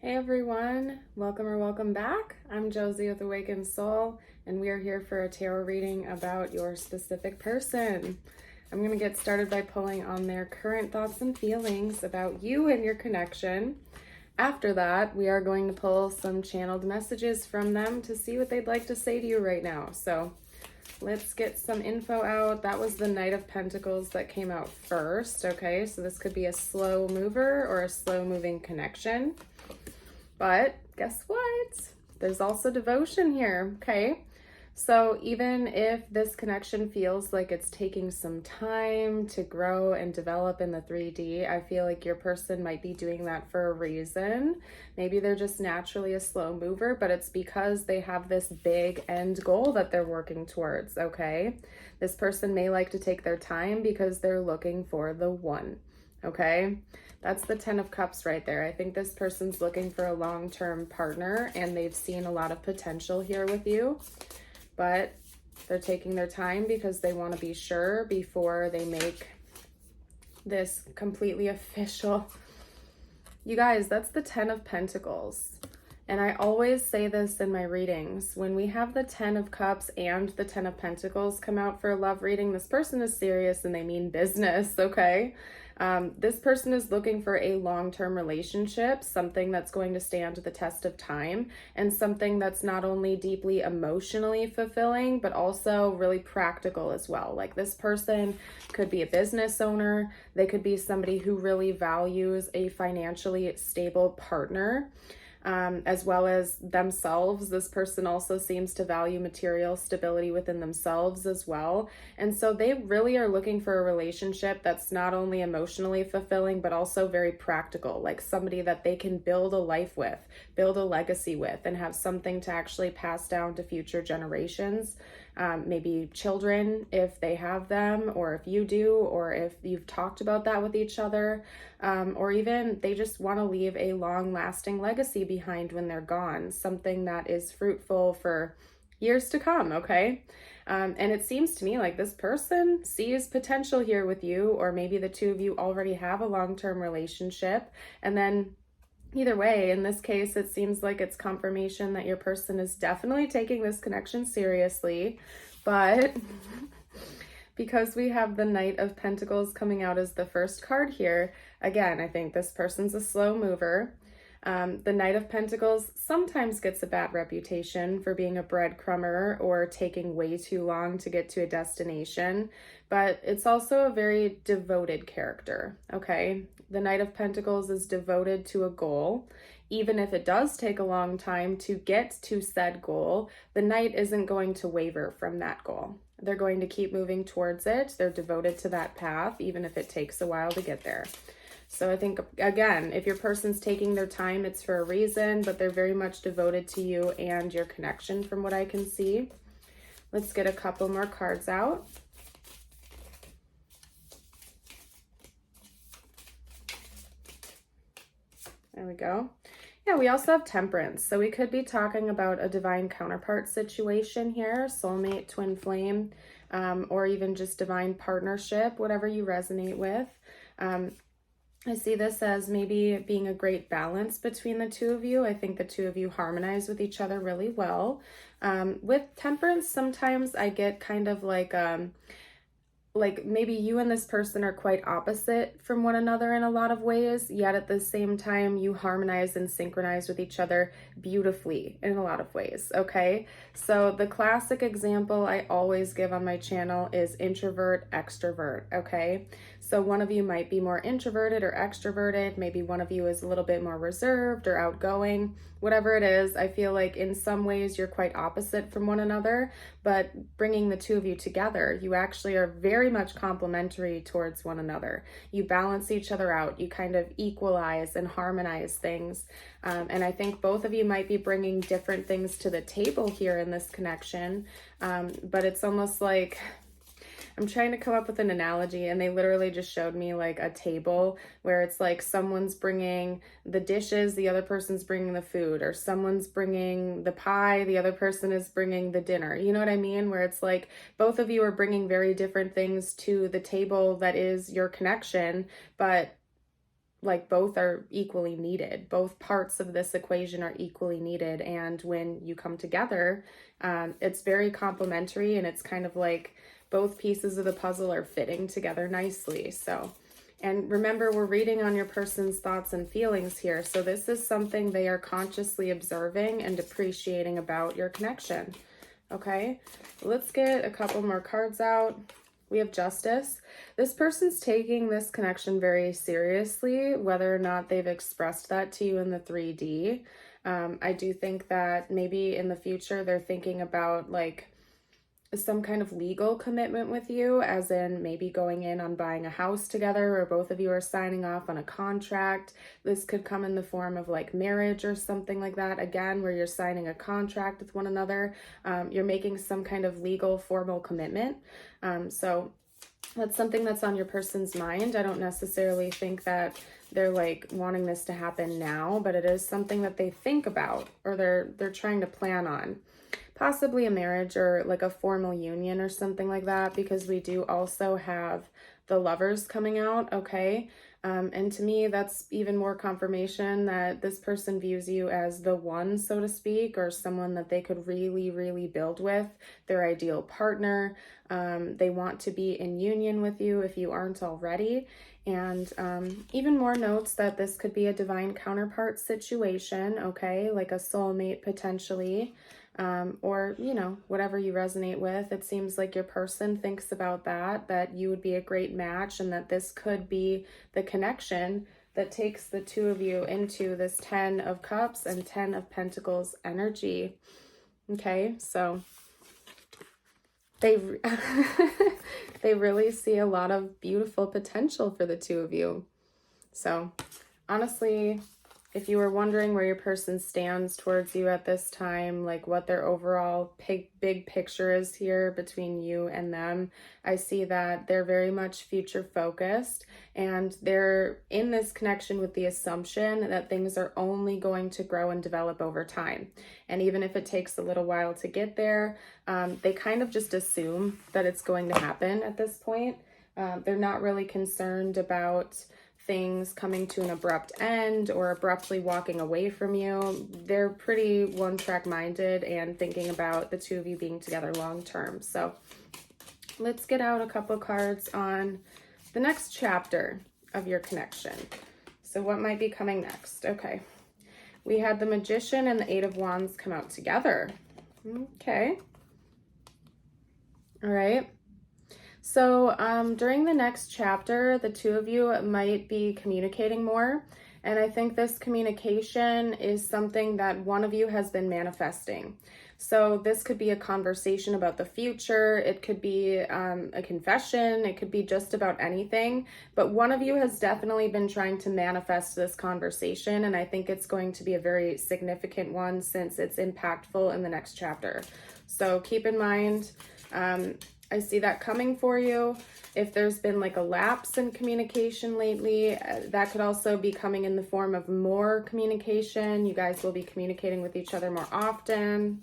Hey everyone, welcome or welcome back. I'm Josie with Awakened Soul, and we are here for a tarot reading about your specific person. I'm going to get started by pulling on their current thoughts and feelings about you and your connection. After that, we are going to pull some channeled messages from them to see what they'd like to say to you right now. So let's get some info out. That was the Knight of Pentacles that came out first. Okay, so this could be a slow mover or a slow moving connection. But guess what? There's also devotion here, okay? So even if this connection feels like it's taking some time to grow and develop in the 3D, I feel like your person might be doing that for a reason. Maybe they're just naturally a slow mover, but it's because they have this big end goal that they're working towards, okay? This person may like to take their time because they're looking for the one, okay? That's the 10 of Cups right there. I think this person's looking for a long-term partner and they've seen a lot of potential here with you, but they're taking their time because they want to be sure before they make this completely official. You guys, that's the 10 of Pentacles. And I always say this in my readings. When we have the 10 of Cups and the 10 of Pentacles come out for a love reading, this person is serious and they mean business, okay? This person is looking for a long-term relationship, something that's going to stand the test of time, and something that's not only deeply emotionally fulfilling, but also really practical as well. Like this person could be a business owner. They could be somebody who really values a financially stable partner. As well as themselves. This person also seems to value material stability within themselves as well. And so they really are looking for a relationship that's not only emotionally fulfilling, but also very practical, like somebody that they can build a life with, build a legacy with, and have something to actually pass down to future generations. Maybe children, if they have them, or if you do, or if you've talked about that with each other, or even they just want to leave a long-lasting legacy behind when they're gone, something that is fruitful for years to come, okay? And it seems to me like this person sees potential here with you, or maybe the two of you already have a long-term relationship, and then either way, in this case, it seems like it's confirmation that your person is definitely taking this connection seriously, but because we have the Knight of Pentacles coming out as the first card here, again, I think this person's a slow mover. The Knight of Pentacles sometimes gets a bad reputation for being a breadcrumber or taking way too long to get to a destination, but it's also a very devoted character, okay? The Knight of Pentacles is devoted to a goal. Even if it does take a long time to get to said goal, the Knight isn't going to waver from that goal. They're going to keep moving towards it. They're devoted to that path, even if it takes a while to get there. So I think, again, if your person's taking their time, it's for a reason, but they're very much devoted to you and your connection from what I can see. Let's get a couple more cards out. There we go. Yeah, we also have Temperance. So we could be talking about a divine counterpart situation here, soulmate, twin flame, or even just divine partnership, whatever you resonate with. I see this as maybe being a great balance between the two of you. I think the two of you harmonize with each other really well. With Temperance, sometimes I get kind of like maybe you and this person are quite opposite from one another in a lot of ways, yet at the same time you harmonize and synchronize with each other beautifully in a lot of ways, okay? So the classic example I always give on my channel is introvert, extrovert, okay? So one of you might be more introverted or extroverted, maybe one of you is a little bit more reserved or outgoing, whatever it is. I feel like in some ways you're quite opposite from one another, but bringing the two of you together, you actually are very much complementary towards one another. You balance each other out, you kind of equalize and harmonize things. And I think both of you might be bringing different things to the table here in this connection, but it's almost like, I'm trying to come up with an analogy, and they literally just showed me like a table where it's like someone's bringing the dishes, the other person's bringing the food, or someone's bringing the pie, the other person is bringing the dinner. You know what I mean? Where it's like both of you are bringing very different things to the table that is your connection, but like both are equally needed. Both parts of this equation are equally needed. And when you come together, it's very complementary, and it's kind of like both pieces of the puzzle are fitting together nicely. So, and remember, we're reading on your person's thoughts and feelings here. So this is something they are consciously observing and appreciating about your connection. Okay, let's get a couple more cards out. We have Justice. This person's taking this connection very seriously, whether or not they've expressed that to you in the 3D. I do think that maybe in the future they're thinking about like some kind of legal commitment with you, as in maybe going in on buying a house together, or both of you are signing off on a contract. This could come in the form of like marriage or something like that, again, where you're signing a contract with one another. You're making some kind of legal formal commitment. So that's something that's on your person's mind. I don't necessarily think that they're like wanting this to happen now, but it is something that they think about, or they're trying to plan on. Possibly a marriage or like a formal union or something like that, because we do also have the Lovers coming out, okay? And to me, that's even more confirmation that this person views you as the one, so to speak, or someone that they could really, really build with, their ideal partner. They want to be in union with you if you aren't already. And even more notes that this could be a divine counterpart situation, okay? Like a soulmate potentially. Or, you know, whatever you resonate with. It seems like your person thinks about that you would be a great match, and that this could be the connection that takes the two of you into this 10 of Cups and 10 of Pentacles energy. Okay, so they really see a lot of beautiful potential for the two of you. So honestly, if you were wondering where your person stands towards you at this time, like what their overall big picture is here between you and them, I see that they're very much future focused, and they're in this connection with the assumption that things are only going to grow and develop over time. And even if it takes a little while to get there, they kind of just assume that it's going to happen at this point. They're not really concerned about things coming to an abrupt end or abruptly walking away from you. They're pretty one-track minded and thinking about the two of you being together long term. So let's get out a couple cards on the next chapter of your connection. So what might be coming next? Okay, we had the Magician and the Eight of Wands come out together. Okay, all right. So during the next chapter, the two of you might be communicating more. And I think this communication is something that one of you has been manifesting. So this could be a conversation about the future. It could be a confession. It could be just about anything. But one of you has definitely been trying to manifest this conversation. And I think it's going to be a very significant one, since it's impactful in the next chapter. So keep in mind, I see that coming for you. If there's been like a lapse in communication lately, that could also be coming in the form of more communication. You guys will be communicating with each other more often.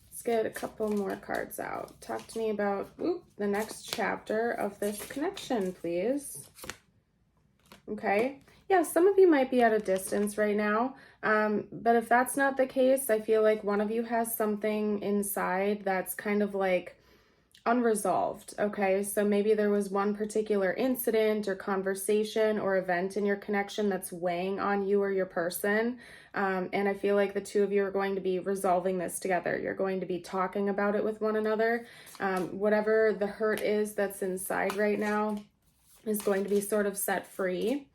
Let's get a couple more cards out. Talk to me about the next chapter of this connection, please. Okay. Yeah, some of you might be at a distance right now, but if that's not the case, I feel like one of you has something inside that's kind of like unresolved, okay? So maybe there was one particular incident or conversation or event in your connection that's weighing on you or your person, and I feel like the two of you are going to be resolving this together. You're going to be talking about it with one another. Whatever the hurt is that's inside right now is going to be sort of set free.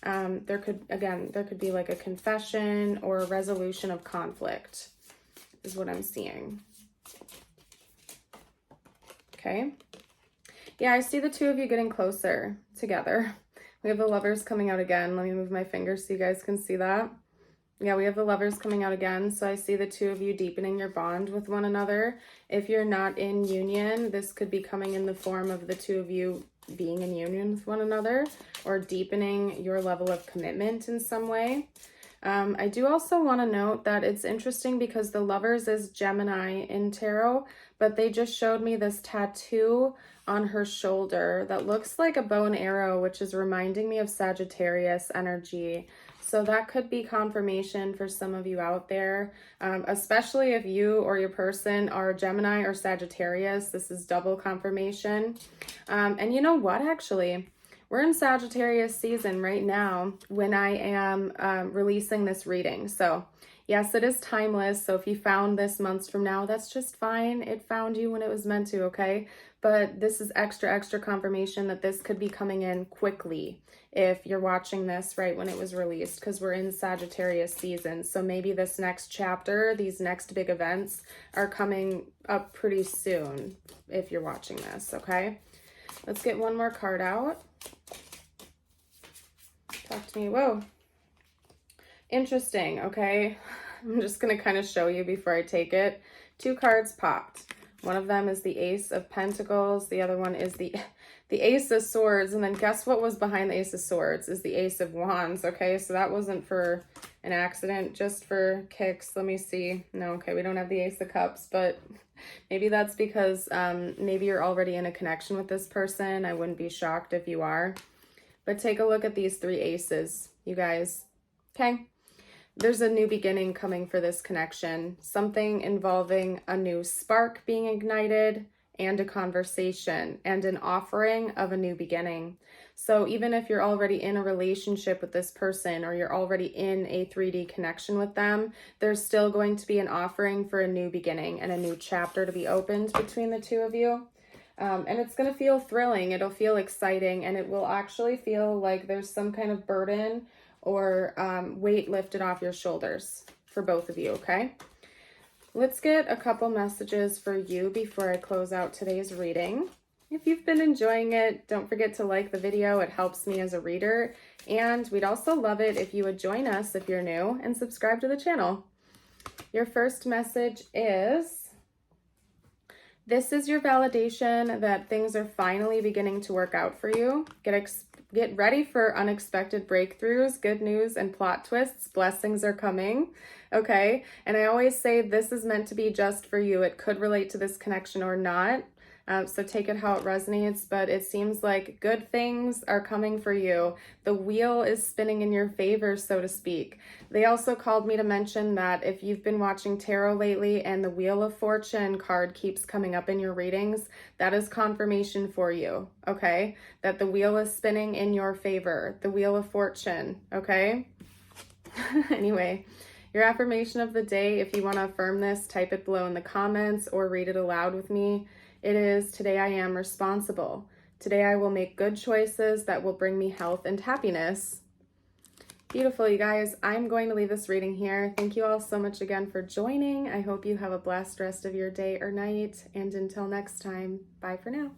There could be like a confession or a resolution of conflict is what I'm seeing. Okay. Yeah, I see the two of you getting closer together. We have the Lovers coming out again. Let me move my fingers so you guys can see that. Yeah, we have the Lovers coming out again. So I see the two of you deepening your bond with one another. If you're not in union, this could be coming in the form of the two of you being in union with one another, or deepening your level of commitment in some way. I do also want to note that it's interesting because the Lovers is Gemini in tarot, but they just showed me this tattoo on her shoulder that looks like a bow and arrow, which is reminding me of Sagittarius energy. So that could be confirmation for some of you out there, especially if you or your person are Gemini or Sagittarius. This is double confirmation. And you know what, actually? We're in Sagittarius season right now when I am releasing this reading. So yes, it is timeless. So if you found this months from now, that's just fine. It found you when it was meant to, okay? But this is extra confirmation that this could be coming in quickly if you're watching this right when it was released, because we're in Sagittarius season. So maybe this next chapter, these next big events are coming up pretty soon if you're watching this, okay? Let's get one more card out. Talk to me. Whoa. Interesting, okay? I'm just going to kind of show you before I take it. 2 cards popped. One of them is the Ace of Pentacles. The other one is the Ace of Swords. And then guess what was behind the Ace of Swords is the Ace of Wands, okay? So that wasn't for an accident, just for kicks. Let me see. No, okay, we don't have the Ace of Cups, but maybe that's because maybe you're already in a connection with this person. I wouldn't be shocked if you are. But take a look at these 3 aces, you guys. Okay, there's a new beginning coming for this connection. Something involving a new spark being ignited and a conversation and an offering of a new beginning. So even if you're already in a relationship with this person or you're already in a 3D connection with them, there's still going to be an offering for a new beginning and a new chapter to be opened between the two of you. And it's going to feel thrilling, it'll feel exciting, and it will actually feel like there's some kind of burden or weight lifted off your shoulders for both of you, okay? Let's get a couple messages for you before I close out today's reading. If you've been enjoying it, don't forget to like the video. It helps me as a reader. And we'd also love it if you would join us if you're new and subscribe to the channel. Your first message is, this is your validation that things are finally beginning to work out for you. Get ready for unexpected breakthroughs, good news, and plot twists. Blessings are coming, okay? And I always say this is meant to be just for you. It could relate to this connection or not. So take it how it resonates, but it seems like good things are coming for you. The wheel is spinning in your favor, so to speak. They also called me to mention that if you've been watching tarot lately and the Wheel of Fortune card keeps coming up in your readings, that is confirmation for you, okay? That the wheel is spinning in your favor, the Wheel of Fortune, okay? Anyway, your affirmation of the day, if you want to affirm this, type it below in the comments or read it aloud with me. It is, today I am responsible. Today I will make good choices that will bring me health and happiness. Beautiful, you guys. I'm going to leave this reading here. Thank you all so much again for joining. I hope you have a blessed rest of your day or night. And until next time, bye for now.